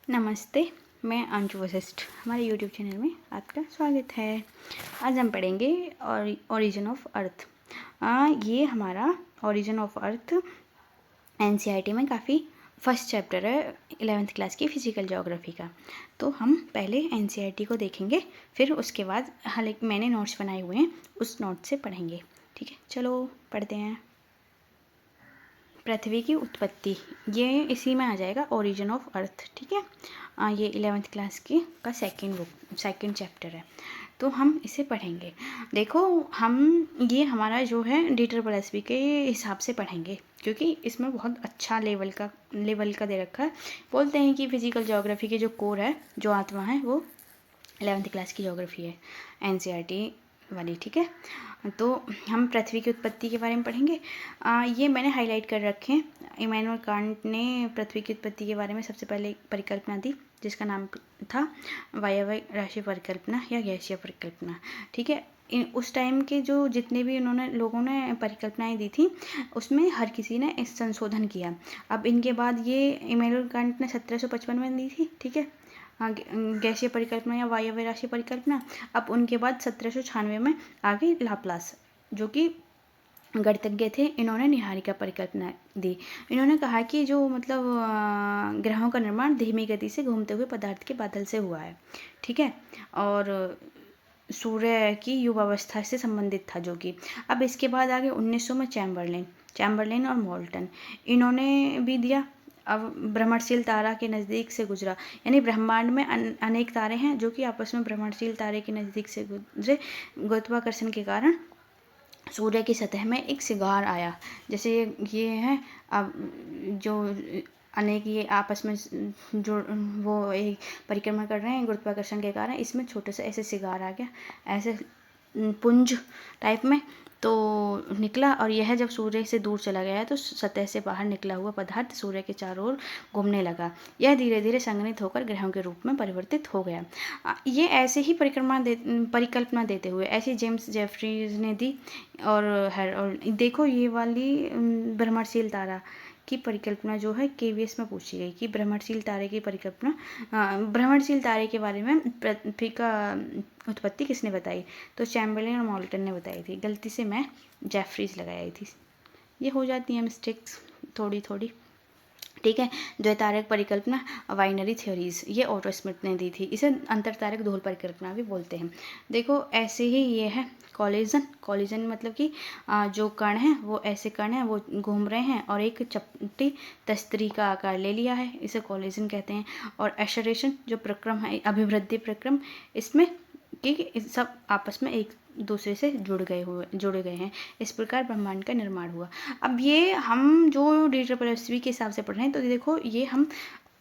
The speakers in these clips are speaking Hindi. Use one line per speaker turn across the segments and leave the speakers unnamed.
नमस्ते, मैं अंशु वशिष्ठ। हमारे यूट्यूब चैनल में आपका स्वागत है। आज हम पढ़ेंगे ओरिजिन ऑफ अर्थ। ये हमारा ओरिजिन ऑफ अर्थ एनसीईआरटी में काफ़ी फर्स्ट चैप्टर है 11th क्लास की फिजिकल ज्योग्राफी का। तो हम पहले एनसीईआरटी को देखेंगे, फिर उसके बाद हालांकि मैंने नोट्स बनाए हुए हैं, उस नोट से पढ़ेंगे। ठीक है, चलो पढ़ते हैं। पृथ्वी की उत्पत्ति, ये इसी में आ जाएगा ओरिजिन ऑफ अर्थ। ठीक है, ये 11th क्लास की का सेकेंड चैप्टर है, तो हम इसे पढ़ेंगे। देखो, हम ये हमारा जो है DSSB के हिसाब से पढ़ेंगे, क्योंकि इसमें बहुत अच्छा लेवल का दे रखा है। बोलते हैं कि फिजिकल ज्योग्राफी के जो कोर है, जो आत्मा है, वो 11th क्लास की ज्योग्राफी है, एनसीईआरटी वाली। ठीक है, तो हम पृथ्वी की उत्पत्ति के बारे में पढ़ेंगे। ये मैंने हाईलाइट कर रखे हैं। इमैनुअल कांट ने पृथ्वी की उत्पत्ति के बारे में सबसे पहले परिकल्पना दी, जिसका नाम था वायव्य राशि परिकल्पना या गैसीय परिकल्पना। ठीक है, उस टाइम के जो जितने भी लोगों ने परिकल्पनाएं दी थी, उसमें हर किसी ने इस संशोधन किया। अब इनके बाद ये इमैनुअल कांट ने 1755 में दी थी। ठीक है, गैसीय परिकल्पना या वायव्य राशि परिकल्पना। अब उनके बाद 1796 में आ गई लाप्लास, जो कि गणितज्ञ थे। इन्होंने निहारिका परिकल्पना दी। इन्होंने कहा कि जो मतलब ग्रहों का निर्माण धीमी गति से घूमते हुए पदार्थ के बादल से हुआ है। ठीक है, और सूर्य की युवावस्था से संबंधित था, जो कि अब इसके बाद आगे 1900 में चैम्बरलेन और मोल्टन, इन्होंने भी दिया। अब भ्रमणशील तारा के नज़दीक से गुजरा, यानी ब्रह्मांड में अनेक तारे हैं जो कि आपस में भ्रमणशील तारे के नज़दीक से गुजरे। गुरुत्वाकर्षण के कारण सूर्य की सतह में एक सिगार आया। जैसे ये है, अब जो अनेक ये आपस में जो वो एक परिक्रमा कर रहे हैं गुरुत्वाकर्षण के कारण, इसमें छोटे से ऐसे सिगार आ गया, ऐसे पुंज टाइप में तो निकला। और यह जब सूर्य से दूर चला गया तो सतह से बाहर निकला हुआ पदार्थ सूर्य के चारों ओर घूमने लगा। यह धीरे धीरे संघनित होकर ग्रहों के रूप में परिवर्तित हो गया। ये ऐसे ही परिकल्पना देते हुए ऐसी जेम्स जेफरीज ने दी। और देखो, ये वाली भ्रमणशील तारा की परिकल्पना जो है KVS में पूछी गई कि भ्रमणशील तारे की परिकल्पना, भ्रमणशील तारे के बारे में पृथ्वी का उत्पत्ति किसने बताई? तो चैम्बरलेन और मोल्टन ने बताई थी। गलती से मैं जेफरीज लगाई थी। ये हो जाती हैं मिस्टेक्स थोड़ी थोड़ी। ठीक है, द्वैतारक परिकल्पना बाइनरी थ्योरीज, ये ऑटो स्मिथ ने दी थी। इसे अंतरतारक ध्रुव परिकल्पना भी बोलते हैं। देखो, ऐसे ही ये है कॉलिजन मतलब कि जो कण हैं वो ऐसे कण हैं, वो घूम रहे हैं और एक चपटी तस्तरी का आकार ले लिया है, इसे कॉलिजन कहते हैं। और एशरेशन जो प्रक्रम है, अभिवृद्धि प्रक्रम, इसमें कि सब आपस में एक दूसरे से जुड़े गए हैं। इस प्रकार ब्रह्मांड का निर्माण हुआ। अब ये हम जो DSSB के हिसाब से पढ़ रहे हैं, तो देखो ये हम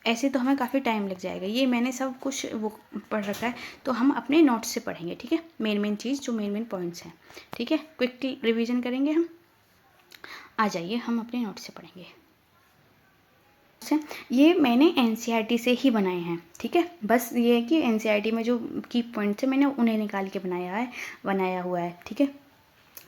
ऐसे तो हमें काफ़ी टाइम लग जाएगा। ये मैंने सब कुछ वो पढ़ रखा है, तो हम अपने नोट्स से पढ़ेंगे। ठीक है, मेन चीज़ जो मेन पॉइंट्स हैं। ठीक है, क्विकली रिवीजन करेंगे हम। आ जाइए, हम अपने नोट्स से पढ़ेंगे। ये मैंने एनसीईआरटी से ही बनाए हैं। ठीक है, बस ये है कि एनसीईआरटी में जो की पॉइंट्स है, मैंने उन्हें निकाल के बनाया हुआ है। ठीक है,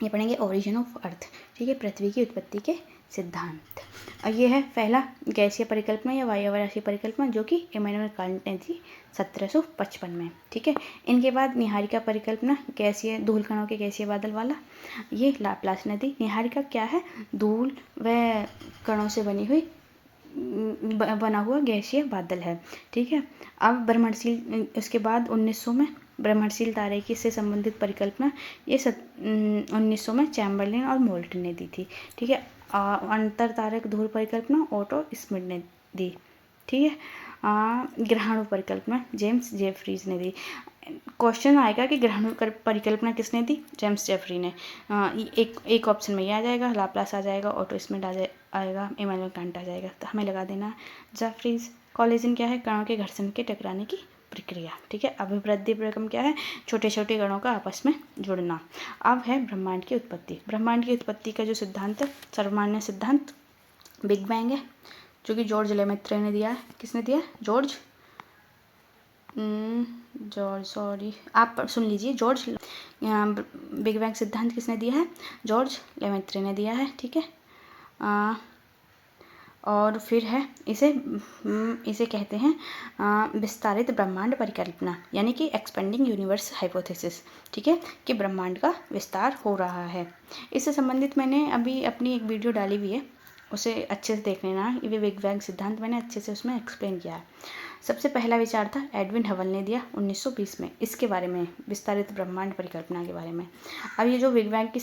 ये पढ़ेंगे ओरिजिन ऑफ अर्थ। ठीक है, पृथ्वी की उत्पत्ति के सिद्धांत। और ये है पहला गैसीय परिकल्पना या वायव्य राशि परिकल्पना, जो कि इमैनुअल कांट ने थी 1755 में। ठीक है, इनके बाद निहारिका परिकल्पना, गैसीय धूल कणों के गैसीय बादल वाला, ये लाप्लास ने दी। निहारिका क्या है? धूल व कणों से बना हुआ गैसीय बादल है। ठीक है, अब भ्रमणशील, उसके बाद 1900 में भ्रमणशील तारे की से संबंधित परिकल्पना ये 1900 में चैम्बरलेन और मोल्टन ने दी थी। ठीक है, अंतर तारक ध्रुव परिकल्पना ऑटो स्मिथ ने दी। ठीक है, ग्रहाणु परिकल्पना जेम्स जेफरीज ने दी। क्वेश्चन आएगा कि ग्रहाणु परिकल्पना किसने दी? जेम्स जेफरी ने। एक ऑप्शन में ये आ जाएगा, लाप्लास आ जाएगा, ऑटो स्मिथ आएगा, इमैनुअल कांट आ जाएगा। तो हमें लगा देना जेफरीज। कॉलिजन क्या है? कणों के घर्षण के टकराने की प्रक्रिया। ठीक है, अभिवृद्धि प्रक्रम क्या है? छोटे छोटे कणों का आपस में जुड़ना। अब है ब्रह्मांड की उत्पत्ति। ब्रह्मांड की उत्पत्ति का जो सिद्धांत है, सर्वमान्य सिद्धांत बिग बैंग है, जो कि जॉर्ज लेमेत्रे ने दिया है। किसने दिया? जॉर्ज सॉरी, आप सुन लीजिए। बिग बैंग सिद्धांत किसने दिया है? जॉर्ज लेमेत्रे ने दिया है। ठीक है, और फिर है इसे कहते हैं विस्तारित ब्रह्मांड परिकल्पना, यानी कि एक्सपेंडिंग यूनिवर्स हाइपोथेसिस। ठीक है, कि ब्रह्मांड का विस्तार हो रहा है। इससे संबंधित मैंने अभी अपनी एक वीडियो डाली हुई है, उसे अच्छे से देख लेना। ये बिग बैंग सिद्धांत मैंने अच्छे से उसमें एक्सप्लेन किया है। सबसे पहला विचार था एडविन हबल ने दिया 1920 में, इसके बारे में, विस्तारित ब्रह्मांड परिकल्पना के बारे में। अब ये जो बिग बैंग की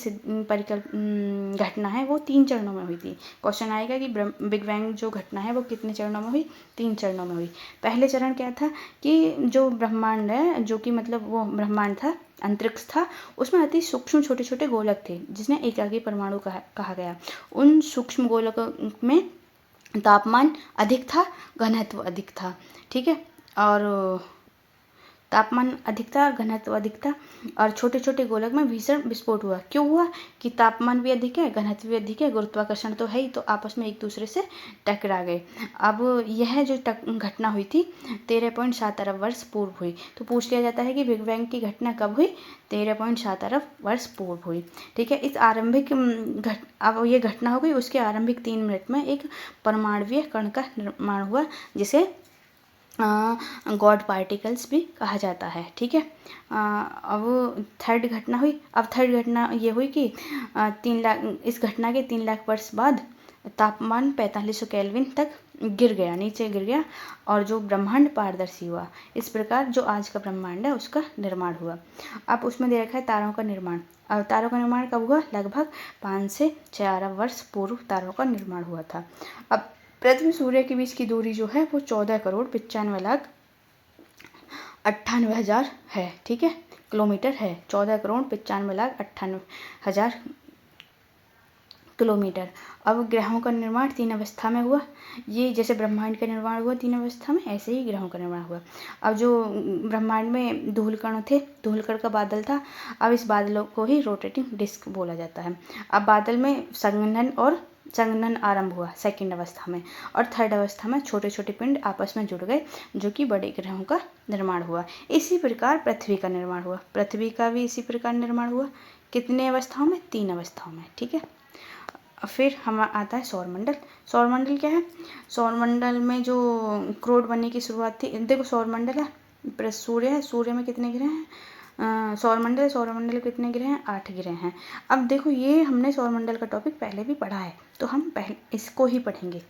घटना है वो 3 चरणों में हुई थी। क्वेश्चन आएगा कि बिग बैंग जो घटना है वो कितने चरणों में हुई? 3 चरणों में हुई। पहले चरण क्या था कि जो ब्रह्मांड है, जो कि मतलब वो ब्रह्मांड था, अंतरिक्ष था, उसमें अति सूक्ष्म छोटे छोटे गोलक थे, जिसने एकाकी परमाणु कहा गया। उन सूक्ष्म गोलकों में तापमान अधिक था, घनत्व अधिक था। ठीक है, और तापमान अधिक था, घनत्व अधिक था, और छोटे छोटे गोलक में भीषण विस्फोट हुआ। क्यों हुआ? कि तापमान भी अधिक है, घनत्व भी अधिक है, गुरुत्वाकर्षण तो है ही, तो आपस में एक दूसरे से टकरा गए। अब यह जो घटना हुई थी 13.7 अरब वर्ष पूर्व हुई। तो पूछ लिया जाता है कि बिग बैंग की घटना कब हुई? 13.7 अरब वर्ष पूर्व हुई। ठीक है, इस आरंभिक अब ये घटना हो गई, उसके आरंभिक 3 मिनट में एक परमाणुवीय कण का निर्माण हुआ, जिसे गॉड पार्टिकल्स भी कहा जाता है। ठीक है, अब थर्ड घटना हुई। अब थर्ड घटना ये हुई कि 3 लाख, इस घटना के 3 लाख वर्ष बाद तापमान 4500 केल्विन तक गिर गया, नीचे गिर गया, और जो ब्रह्मांड पारदर्शी हुआ। इस प्रकार जो आज का ब्रह्मांड है उसका निर्माण हुआ। अब उसमें दे रखा है तारों का निर्माण। अब तारों का निर्माण कब हुआ? लगभग 5 से 6 अरब वर्ष पूर्व तारों का निर्माण हुआ था। अब पृथ्वी सूर्य के बीच की दूरी जो है वो 14,95,98,000 है। ठीक है, किलोमीटर है। 14,95,98,000 किलोमीटर। अब ग्रहों का निर्माण 3 अवस्था में हुआ। ये जैसे ब्रह्मांड का निर्माण हुआ 3 अवस्था में, ऐसे ही ग्रहों का निर्माण हुआ। अब जो ब्रह्मांड में धूलकण थे, धूलकण का बादल था। अब इस बादलों को ही रोटेटिंग डिस्क बोला जाता है। अब बादल में संघनन आरंभ हुआ सेकंड अवस्था में, और थर्ड अवस्था में छोटे छोटे पिंड आपस में जुड़ गए, जो कि बड़े ग्रहों का निर्माण हुआ। इसी प्रकार पृथ्वी का निर्माण हुआ। पृथ्वी का भी इसी प्रकार निर्माण हुआ। कितने अवस्थाओं में? 3 अवस्थाओं में। ठीक है, फिर हम आता है सौरमंडल। सौरमंडल क्या है? सौरमंडल में जो क्रोड बनने की शुरुआत थी, देखो सौरमंडल है, सूर्य है, सूर्य में कितने ग्रह हैं? सौरमंडल में कितने ग्रह हैं? 8 ग्रह हैं। अब देखो ये हमने सौरमंडल का टॉपिक पहले भी पढ़ा है, तो हम पहले इसको ही पढ़ेंगे।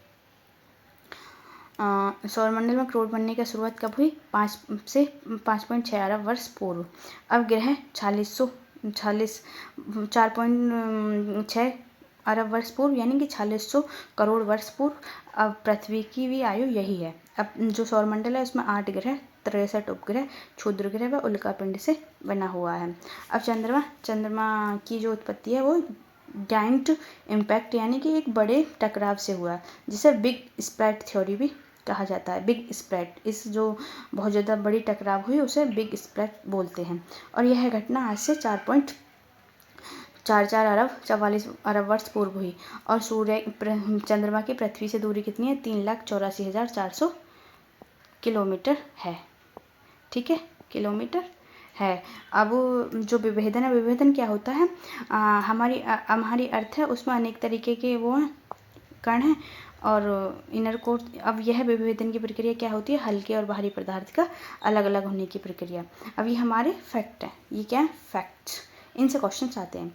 सौरमंडल में क्रोड बनने की शुरुआत कब हुई? 5 से 5.6 अरब वर्ष पूर्व। अब ग्रह 4.6 अरब वर्ष पूर्व, यानी कि 4600 करोड़ वर्ष पूर्व। अब पृथ्वी की भी आयु यही है। अब जो सौरमंडल है उसमें 8 ग्रह, 63 उपग्रह, क्षुद्र ग्रह व उल्कापिंड से बना हुआ है। अब चंद्रमा की जो उत्पत्ति है वो जाइंट इम्पैक्ट, यानी कि एक बड़े टकराव से हुआ, जिसे बिग स्प्लैट थ्योरी भी कहा जाता है। बिग स्प्लैट, इस जो बहुत ज़्यादा बड़ी टकराव हुई उसे बिग स्प्लैट बोलते हैं। और यह घटना आज से 4.44 अरब 44 अरब वर्ष पूर्व हुई। और चंद्रमा की पृथ्वी से दूरी कितनी है? 3,84,400 किलोमीटर है। ठीक है, किलोमीटर है। अब जो विभेदन है, विभेदन क्या होता है? हमारी अर्थ है उसमें अनेक तरीके के वो हैं, कण हैं, और इनर कोर। अब यह विभेदन की प्रक्रिया क्या होती है? हल्के और भारी पदार्थ का अलग अलग होने की प्रक्रिया। अब ये हमारे फैक्ट हैं। ये क्या है? फैक्ट्स। इनसे क्वेश्चन आते हैं।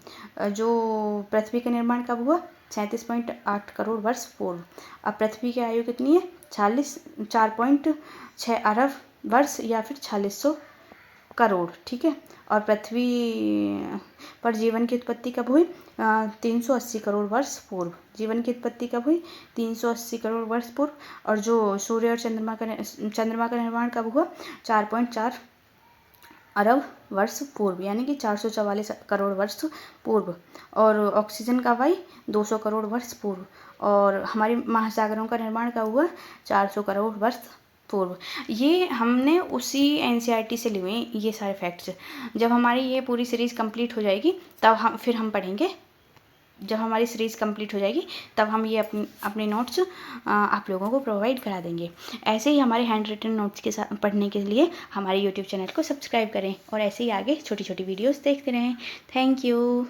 जो पृथ्वी का निर्माण कब हुआ? 37.8 करोड़ वर्ष पूर्व। अब पृथ्वी की आयु कितनी है? 4.6 अरब वर्ष, या फिर 4600 करोड़। ठीक है, और पृथ्वी पर जीवन की उत्पत्ति कब हुई? 380 करोड़ वर्ष पूर्व। जीवन की उत्पत्ति कब हुई? 380 करोड़ वर्ष पूर्व। और जो सूर्य और चंद्रमा का निर्माण कब हुआ? 4.4 अरब वर्ष पूर्व, यानी कि 444 करोड़ वर्ष पूर्व। और ऑक्सीजन का वाई 200 करोड़ वर्ष पूर्व। और हमारी महासागरों का निर्माण कब हुआ? 400 करोड़ वर्ष पूर्व। ये हमने उसी एनसीईआरटी से लिए हुए ये सारे फैक्ट्स। जब हमारी ये पूरी सीरीज़ कंप्लीट हो जाएगी तब हम पढ़ेंगे। जब हमारी सीरीज़ कंप्लीट हो जाएगी तब हम ये अपने नोट्स आप लोगों को प्रोवाइड करा देंगे। ऐसे ही हमारे हैंड रिटन नोट्स के साथ पढ़ने के लिए हमारे यूट्यूब चैनल को सब्सक्राइब करें, और ऐसे ही आगे छोटी छोटी वीडियोस देखते रहें। Thank you.